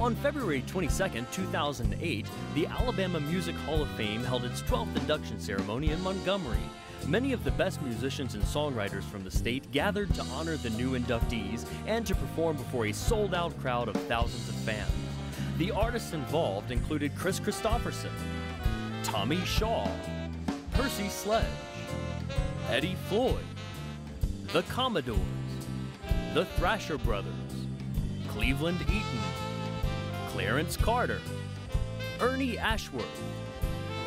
On February 22, 2008, the Alabama Music Hall of Fame held its 12th induction ceremony in Montgomery. Many of the best musicians and songwriters from the state gathered to honor the new inductees and to perform before a sold-out crowd of thousands of fans. The artists involved included Kristoferson, Tommy Shaw, Percy Sledge, Eddie Floyd, the Commodores, the Thrasher Brothers, Cleveland Eaton, Clarence Carter, Ernie Ashworth,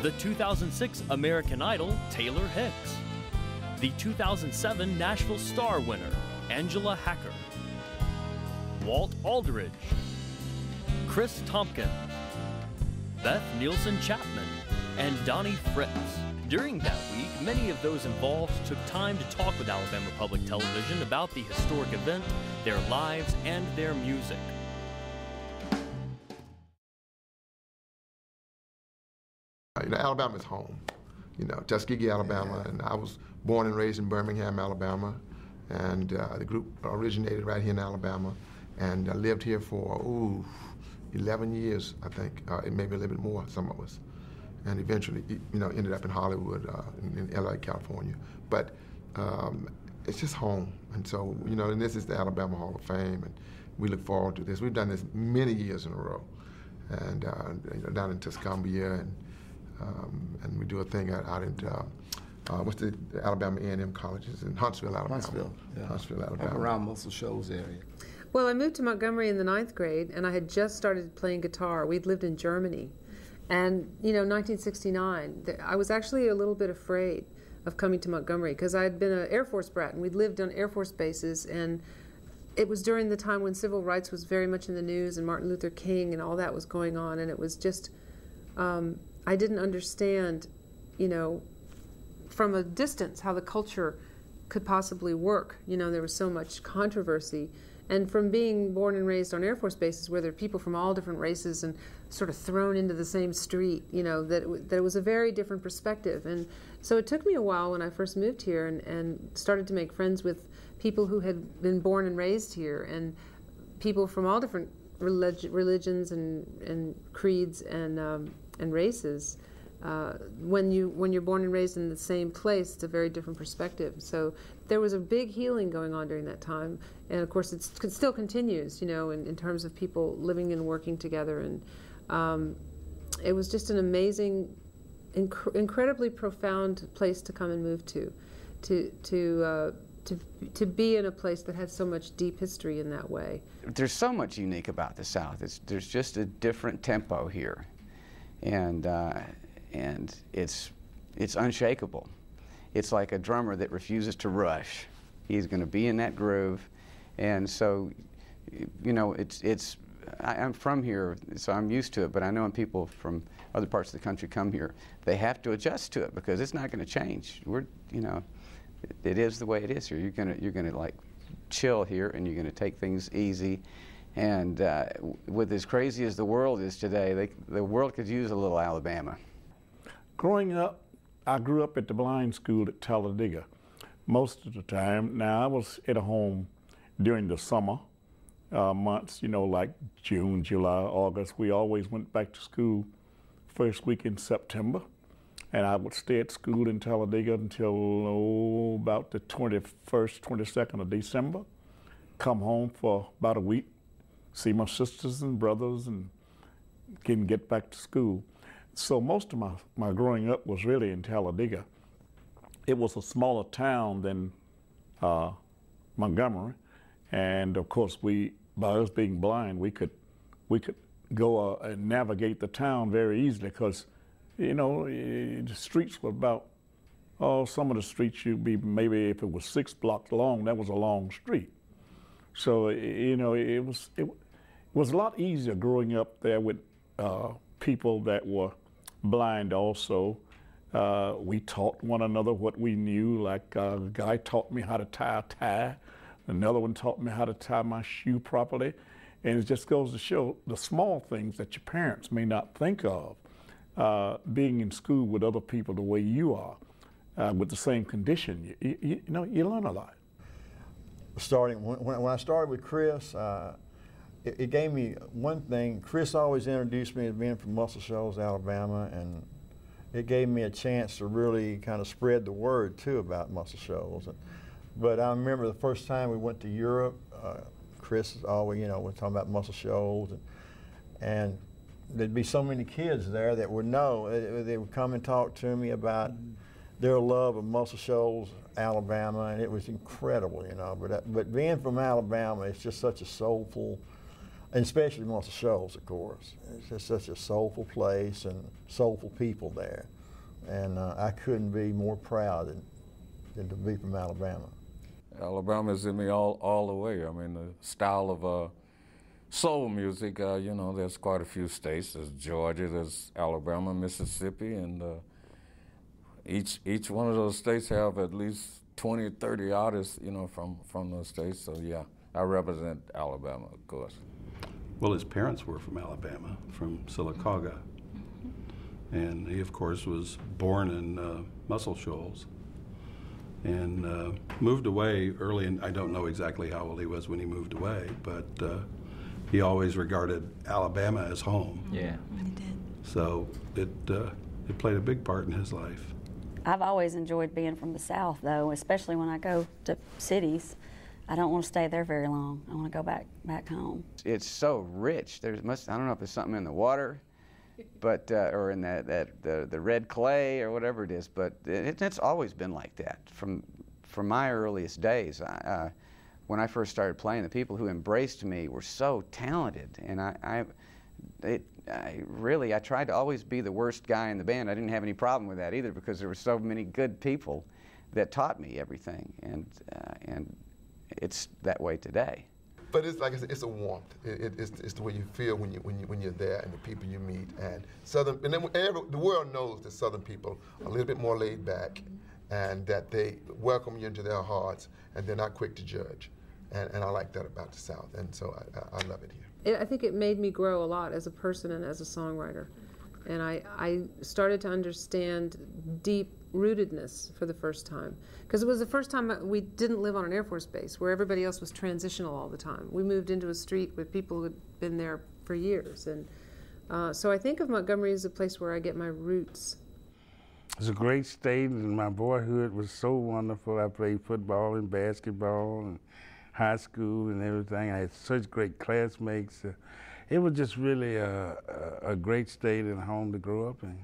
the 2006 American Idol Taylor Hicks, the 2007 Nashville Star winner Angela Hacker, Walt Aldridge, Kris Tompkins, Beth Nielson Chapman, and Donnie Fritts. During that week, many of those involved took time to talk with Alabama Public Television about the historic event, their lives, and their music. You know, Alabama is home. You know, Tuskegee, Alabama, and I was born and raised in Birmingham, Alabama, and the group originated right here in Alabama, and lived here for 11 years, I think, maybe a little bit more, some of us, and eventually, you know, ended up in Hollywood, in LA, California. But it's just home, and so, you know, and this is the Alabama Hall of Fame, and we look forward to this. We've done this many years in a row, and you know, down in Tuscumbia, and we do a thing out in what's the Alabama A&M colleges in Huntsville, Alabama. Huntsville, yeah. Huntsville, Alabama. Up around Muscle Shoals area. Well, I moved to Montgomery in the 9th grade, and I had just started playing guitar. We'd lived in Germany. And, you know, 1969, I was actually a little bit afraid of coming to Montgomery because I had been an Air Force brat, and we'd lived on Air Force bases, and it was during the time when civil rights was very much in the news and Martin Luther King and all that was going on, and it was just, I didn't understand, you know, from a distance how the culture could possibly work. You know, there was so much controversy. And from being born and raised on Air Force bases where there are people from all different races and sort of thrown into the same street, you know, that it was a very different perspective. And so it took me a while when I first moved here and started to make friends with people who had been born and raised here, and people from all different religions and creeds and races. When you're born and raised in the same place, it's a very different perspective. So there was a big healing going on during that time, and of course it still continues, you know, in terms of people living and working together. And it was just an amazing, incredibly profound place to come and move to be in a place that had so much deep history in that way. There's so much unique about the South. There's just a different tempo here, and it's unshakable. It's like a drummer that refuses to rush. He's going to be in that groove, and so, you know, I'm from here, so I'm used to it. But I know when people from other parts of the country come here, they have to adjust to it because it's not going to change. You know, it is the way it is here. You're gonna like chill here, and you're going to take things easy. And with as crazy as the world is today, the world could use a little Alabama. Growing up, I grew up at the blind school at Talladega most of the time. Now, I was at home during the summer months, you know, like June, July, August. We always went back to school first week in September, and I would stay at school in Talladega until about the 21st, 22nd of December, come home for about a week, see my sisters and brothers, and get back to school. So most of my growing up was really in Talladega. It was a smaller town than Montgomery, and of course by us being blind, we could go and navigate the town very easily because, you know, the streets were about, some of the streets you'd be, maybe if it was 6 blocks long, that was a long street. So, you know, it was a lot easier growing up there with people that were blind also. We taught one another what we knew, like a guy taught me how to tie a tie, another one taught me how to tie my shoe properly, and it just goes to show the small things that your parents may not think of, being in school with other people the way you are, with the same condition. You know, you learn a lot. When I started with Kris, it gave me one thing. Kris always introduced me as being from Muscle Shoals, Alabama, and it gave me a chance to really kind of spread the word too about Muscle Shoals. But I remember the first time we went to Europe, Kris is always, you know, we're talking about Muscle Shoals, and there'd be so many kids there that would know. They would come and talk to me about their love of Muscle Shoals, Alabama, and it was incredible, you know. But being from Alabama, it's just such a soulful, and especially Muscle Shoals, of course. It's just such a soulful place and soulful people there. And I couldn't be more proud than to be from Alabama. Alabama's in me all the way. I mean, the style of soul music, you know, there's quite a few states. There's Georgia, there's Alabama, Mississippi, and each one of those states have at least 20 or 30 artists, you know, from those states. So yeah, I represent Alabama, of course. Well, his parents were from Alabama, from Sylacauga. And he, of course, was born in Muscle Shoals and moved away early, and I don't know exactly how old he was when he moved away, but he always regarded Alabama as home. Yeah. He did. So it played a big part in his life. I've always enjoyed being from the South, though, especially when I go to cities. I don't want to stay there very long. I want to go back home. It's so rich. I don't know if there's something in the water, but or in the red clay or whatever it is. But it's always been like that from my earliest days. When I first started playing, the people who embraced me were so talented, and I tried to always be the worst guy in the band. I didn't have any problem with that either, because there were so many good people that taught me everything, and it's that way today. But it's like it's a warmth. It's the way you feel when you're there, and the people you meet. And Southern, and then the world knows that Southern people are a little bit more laid back, and that they welcome you into their hearts, and they're not quick to judge. And I like that about the South, and so I love it here. I think it made me grow a lot as a person and as a songwriter. And I started to understand deep rootedness for the first time. Because it was the first time we didn't live on an Air Force base where everybody else was transitional all the time. We moved into a street with people who had been there for years. And so I think of Montgomery as a place where I get my roots. It's a great state, and my boyhood was so wonderful. I played football and basketball and high school and everything. I had such great classmates. It was just really a great state and home to grow up in.